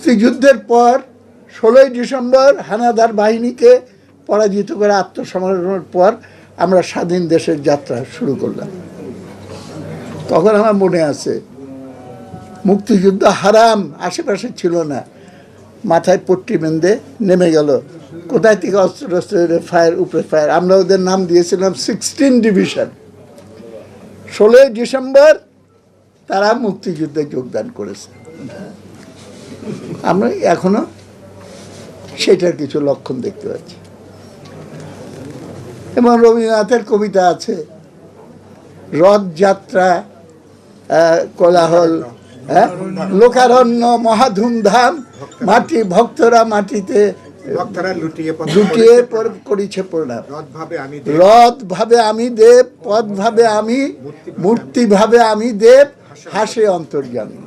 মুক্তিযুদ্ধের পর 16ই ডিসেম্বর হানাদার বাহিনীকে পরাজিত করে আত্মসমর্পণের পর আমরা স্বাধীন দেশের যাত্রা শুরু করলাম। তখন আমার মনে আছে মুক্তিযুদ্ধ হারাম আশেপাশে ছিল না, মাথায় পট্টি বেঁধে নেমে গেল, কোথায় থেকে অস্ত্র ফায়ার উপরে ফায়ার। আমরা ওদের নাম দিয়েছিলাম 16 ডিভিশন। 16ই ডিসেম্বর তারা মুক্তিযুদ্ধে যোগদান করেছে। আমরা এখনো সেটার কিছু লক্ষণ দেখতে পাচ্ছি। এবং রবীন্দ্রনাথের কবিতা আছে, রথযাত্রা কোলাহল, লোকারণ্য মহাধুমধাম, মাটি ভক্তরা মাটিতে লুটিয়ে করিছে প্রণাম। রথ ভাবে আমি দেব, পথ ভাবে আমি, মূর্তি ভাবে আমি দেব, হাসে অন্তর্যামী।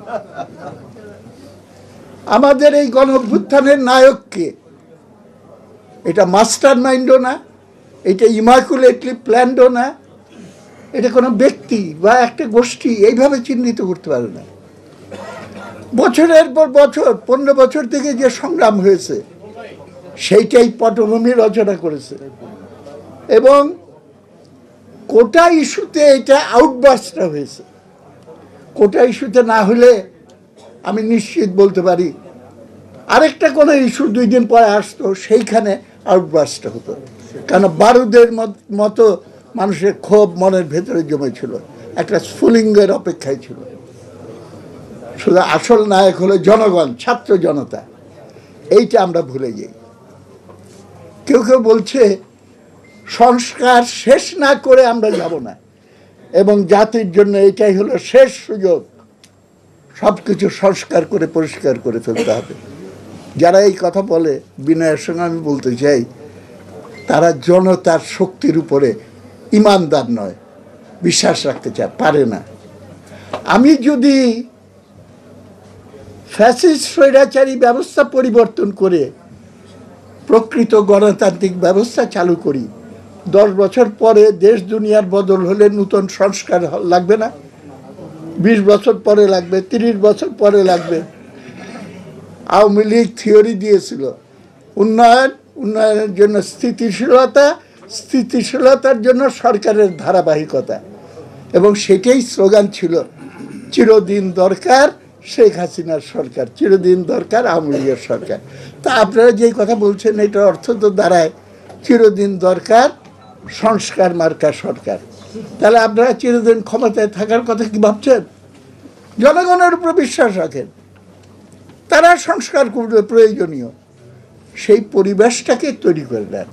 আমাদের এই গণঅভ্যুত্থানের নায়ককে, এটা মাস্টার মাইন্ডও না, এটা ইমাকুলেটলি প্ল্যান্ডও না, এটা কোনো ব্যক্তি বা একটা গোষ্ঠী এইভাবে চিহ্নিত করতে পারে না। বছরের পর বছর 15 বছর থেকে যে সংগ্রাম হয়েছে সেইটাই পটভূমি রচনা করেছে। এবং কোটা ইস্যুতে এটা আউটবার্স্টটা হয়েছে। কোটা ইস্যুতে না হলে আমি নিশ্চিত বলতে পারি আরেকটা কোনো ইস্যু 2 দিন পরে আসতো, সেইখানে আউটবার্স্টটা হতো। কারণ বারুদের মতো মানুষের ক্ষোভ মনের ভেতরে জমেছিল, একটা স্ফুলিঙ্গের অপেক্ষায় ছিল। শুধু আসল নায়ক হলো জনগণ, ছাত্র জনতা। এইটা আমরা ভুলে যাই। কেউ কেউ বলছে সংস্কার শেষ না করে আমরা যাব না, এবং জাতির জন্য এটাই হলো শেষ সুযোগ, সব কিছু সংস্কার করে পরিষ্কার করে ফেলতে হবে। যারা এই কথা বলে, বিনয়ের সঙ্গে আমি বলতে চাই, তারা জনতার শক্তির উপরে ইমানদার নয়, বিশ্বাস রাখতে চায়, পারে না। আমি যদি ফ্যাসিস্ট স্বৈরাচারী ব্যবস্থা পরিবর্তন করে প্রকৃত গণতান্ত্রিক ব্যবস্থা চালু করি, 10 বছর পরে দেশ দুনিয়ার বদল হলে নূতন সংস্কার লাগবে না? 20 বছর পরে লাগবে, 30 বছর পরে লাগবে। আওয়ামী লীগ থিওরি দিয়েছিল উন্নয়নের জন্য স্থিতিশীলতা, স্থিতিশীলতার জন্য সরকারের ধারাবাহিকতা, এবং সেটাই স্লোগান ছিল। চিরদিন দরকার শেখ হাসিনার সরকার, চিরদিন দরকার আওয়ামী লীগের সরকার। তা আপনারা যেই কথা বলছেন এটার অর্থ তো দাঁড়ায় চিরদিন দরকার সংস্কার মার্কা সরকার। তাহলে আপনারা চিরদিন ক্ষমতায় থাকার কথা কি ভাবছেন? জনগণের উপর বিশ্বাস রাখেন, তারা সংস্কার করবে প্রয়োজনীয়, সেই পরিবেশটাকে তৈরি করে দেন।